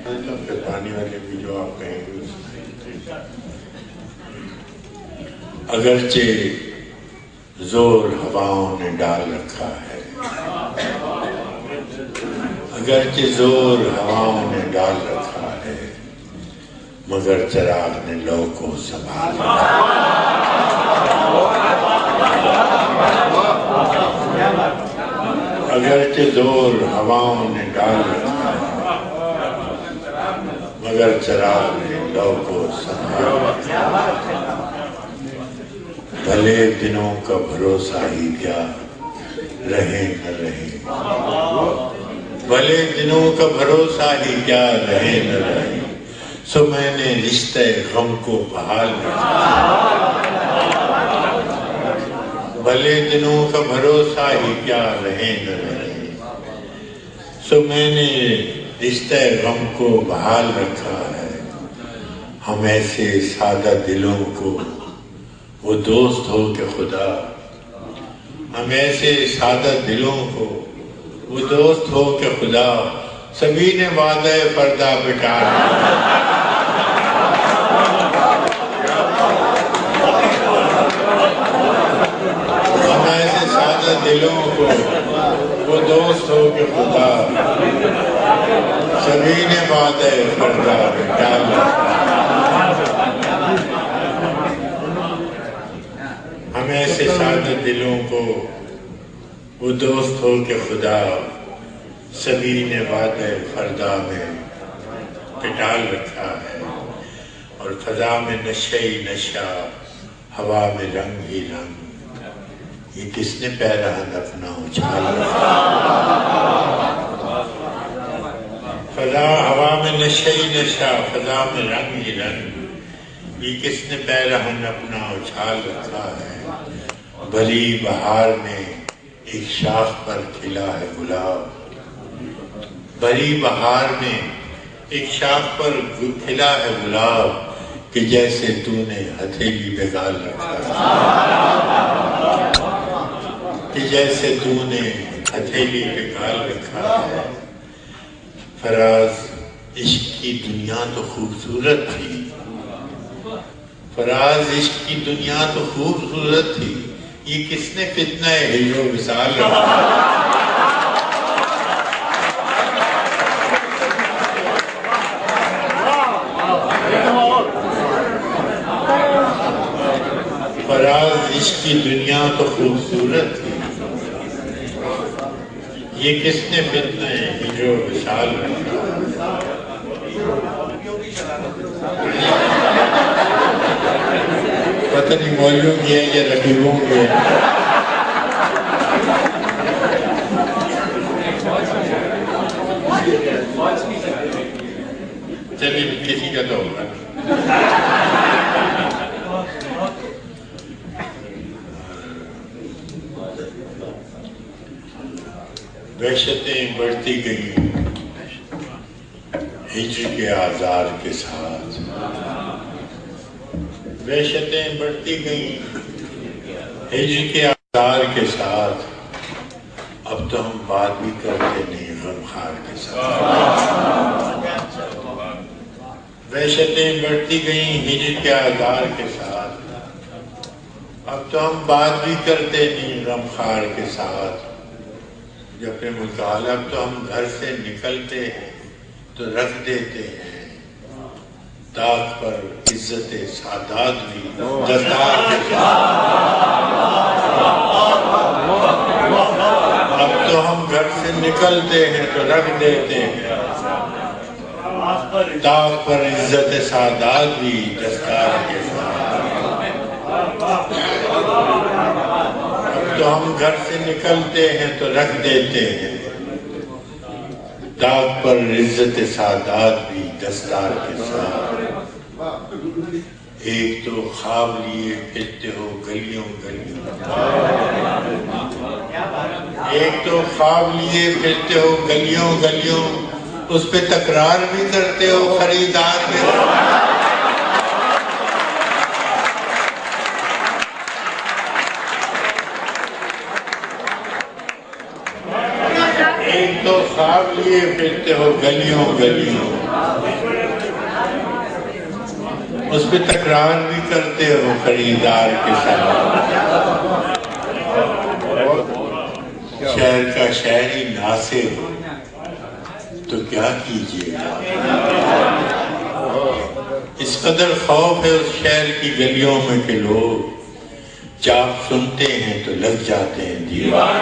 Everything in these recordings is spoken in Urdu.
پھر پانی والے بھی جو آپ کہیں گے اس میں اگرچہ زور ہواؤں نے ڈال رکھا ہے، اگرچہ زور ہواؤں نے ڈال رکھا ہے، مگر چراغ نے لو کو سنبھال رکھا ہے۔ اگرچہ زور ہواؤں نے ڈال رکھا ہے، مگر چراغ نے لو کو سنبھال رکھا ہے۔ بھلے دنوں کا بھروسہ ہی کیا رہے نہ رہے، بھلے دنوں کا بھروسہ ہی کیا رہے نہ رہے، سو میں نے رشتہ غم کو بحال رکھا۔ بھلے دنوں کا بھروسہ ہی کیا رہے نہ رہے، سو میں نے رشتہ غم کو بحال رکھا ہے۔ ہم ایسے سادہ دلوں کو وہ دوست ہو کہ خدا، ہم ایسے سادہ دلوں کو وہ دوست ہو کہ خدا، سبھی نے وعدہ پردہ بٹا لیا۔ ہم ایسے سادہ دلوں کو وہ دوست ہو کہ خدا، سبھی نے وعدہ پردہ بٹا لیا۔ ہم ایسے سادہ دلوں کو وہ دوست ہو کہ خدا، سبھی نے وعدہ فردا میں پٹال رکھا ہے۔ اور فضا میں نشہ ہی نشہ، ہوا میں رنگ ہی رنگ، یہ کس نے پیرہن اپنا اچھال رکھا ہے۔ فضا ہوا میں نشہ ہی نشہ، فضا میں رنگ ہی رنگ، یہ کس نے پیرہن اپنا اچھال رکھا ہے۔ بھلی بہار میں ایک شاخ پر کھلا ہے گلاب، بھلی بہار میں ایک شاخ پر کھلا ہے گلاب، کہ جیسے تو نے ہتھیلی پہ گال رکھا ہے، کہ جیسے تو نے ہتھیلی پہ گال رکھا ہے۔ فراز عشق کی دنیا تو خوبصورت تھی، فراز عشق کی دنیا تو خوبصورت تھی، یہ کس نے فتنہ ہجر و وصال رکھا۔ فراز عشق کی دنیا تو خوبصورت تھی، یہ کس نے فتنہ ہجر و وصال رکھا۔ پتہ نہیں مولویوں کی ہے یا رقیبوں کی ہے۔ چلیے کسی کا تو ہوگا۔ وحشتیں بڑھتی گئیں ہجر کے آزار کے ساتھ، وحشتیں بڑھتی گئیں ہجر کے آزار کے ساتھ، اب تو ہم بات بھی کرتے نہیں غم خار کے ساتھ۔ وحشتیں بڑھتی گئیں ہجر کے آزار کے ساتھ، اب تو ہم بات بھی کرتے نہیں غم خار کے ساتھ۔ جب اپنے مطالب تو ہم گھر سے نکلتے ہیں تو رکھ دیتے ہیں داغ پر عزت سادات بھی دستار کے ساتھ۔ اب تو ہم گھر سے نکلتے ہیں تو رکھ دیتے ہیں داغ پر عزت سادات بھی دستار کے ساتھ۔ تو ہم گھر سے نکلتے ہیں تو رکھ دیتے ہیں داغ پر عزت سادات بھی دستار کے ساتھ۔ ایک تو خواب لیے پھرتے ہو گلیوں گلیوں، ایک تو خواب لیے پھرتے ہو گلیوں گلیوں، اس پہ تکرار بھی کرتے ہو خریدار میں۔ ایک تو خواب لیے پھرتے ہو گلیوں گلیوں، اس پہ تکرار بھی کرتے ہو خریدار کے ساتھ۔ شہر کا شہری ناصر تو کیا کیجیے گا، اس قدر خوف ہے اس شہر کی گلیوں میں کہ لوگ چاپ سنتے ہیں تو لگ جاتے ہیں دیوار۔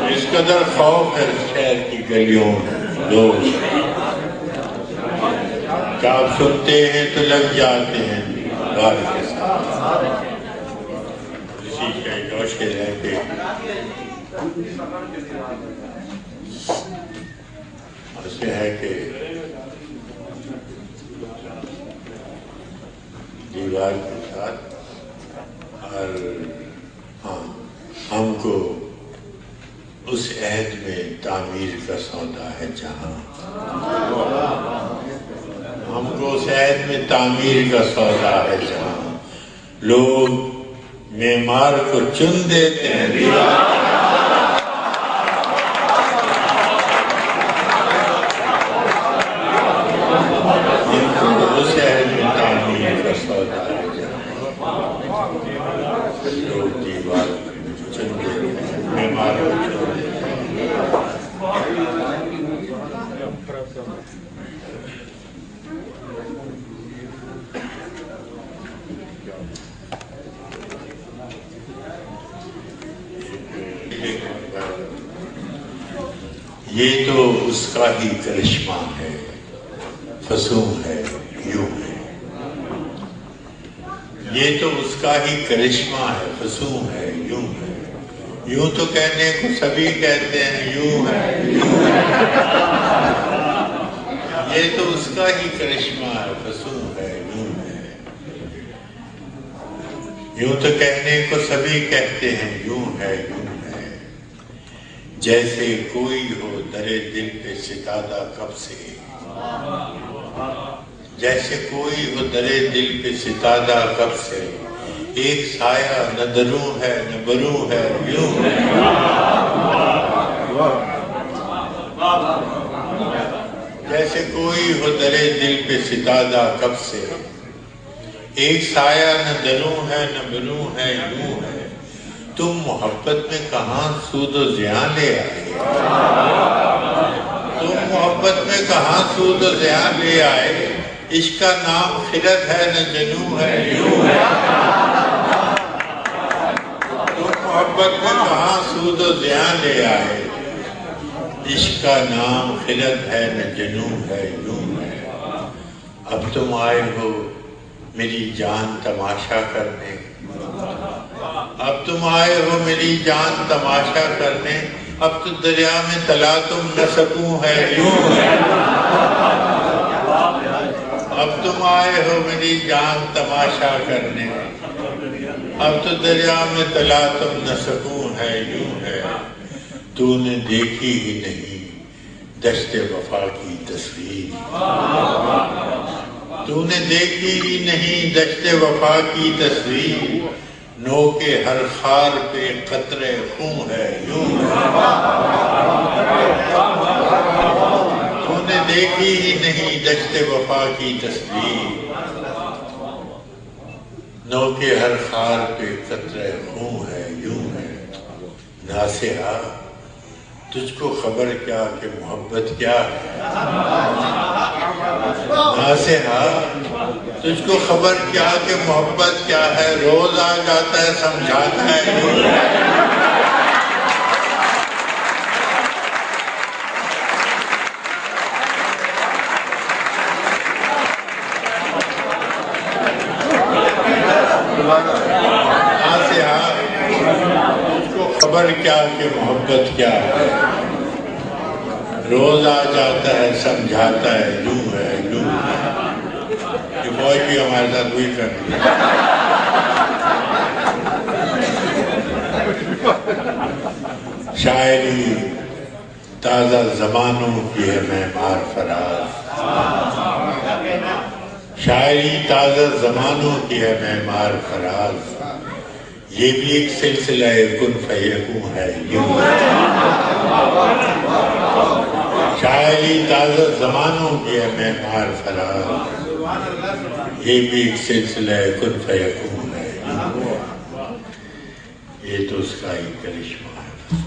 اس قدر خوف ہے اس شہر کی گلیوں میں، لوگ چاپ سنتے ہیں تو لگ جاتے ہیں دیوار کے ساتھ۔ اسی کا جوش کے ہے کہ اسے ہے کہ دیوار کے ساتھ، اور ہاں ہم کو اس عہد میں تعمیر کا سودا ہے جہاں، ہم کو اس عہد میں تعمیر کا سودا ہے جہاں لوگ معمار کو چن دیتے ہیں دیوار۔ یہ تو اس کا ہی کرشمہ ہے، فسوں ہے یوں ہے، یہ تو اس کا ہی کرشمہ ہے، فسوں ہے یوں ہے، یوں تو کہنے کو سبھی کہتے ہیں یوں ہے یوں ہے، یہ تو اس کا ہی کرشمہ ہے، فسوں ہے یوں ہے، یوں تو کہنے کو سبھی کہتے ہیں یوں ہے یوں ہے، جیسے کوئی ہو درے دل پہ ستادہ کب سے، جیسے کوئی ہو درے دل پہ ستادہ کب سے، ایک سایہ نہ دروں ہے نہ بروں ہے یوں ہے، جیسے کوئی ہو درے دل پہ ستادہ کب سے، ایک سایہ نہ دروں ہے نہ بروں ہے یوں ہے، تم محبت میں کہاں سود و زیان لے آئے، تم محبت میں کہاں سود و زیان لے آئے، عشق کا نام خرد ہے نہ جنوں ہے یوں ہے، تم محبت میں کہاں سود و زیان لے آئے، عشق کا نام خرد ہے نہ جنوں ہے یوں ہے، اب تم آئے ہو میری جان تماشا کرنے، اب تم آئے ہو میری جان تماشا کرنے، اب تو دریا میں تلا تم نہ سکوں ہے یوں ہے، اب تم آئے ہو میری جان تماشا کرنے، اب تو دریا میں تلا تم نہ سکوں ہے یوں ہے، تو نے دیکھی ہی نہیں دشت وفا کی تصویر، تو نے دیکھی ہی نہیں دشت وفا کی تصویر، نو کے ہر خار پہ قطرے خون ہے یوں ہے، تو نے دیکھی ہی نہیں دشت وفا کی تصویر، نو کے ہر خار پہ قطرے خون ہے یوں ہے، ناصحہ تجھ کو خبر کیا کہ محبت کیا ہے، ناصحہ تجھ کو خبر کیا کہ محبت کیا ہے، روز آ جاتا ہے سمجھاتا ہے یوں ہے، ناصحہ تجھ کو خبر کیا کہ محبت کیا ہے، روز آ جاتا ہے سمجھاتا ہے یوں ہے یوں ہے، یہ فوج بھی ہمارے ساتھ وہی کرتی ہے، شاعری تازہ زمانوں کی ہے معمار فراز، شاعری تازہ زمانوں کی ہے معمار فراز، یہ بھی ایک سلسلہ کن فیکون ہے، شاعری تازہ زمانوں کی ہے معمار فراز، یہ بھی ایک سلسلہ کن فیکون ہے، یہ تو اس کا ہی کرشمہ ہے۔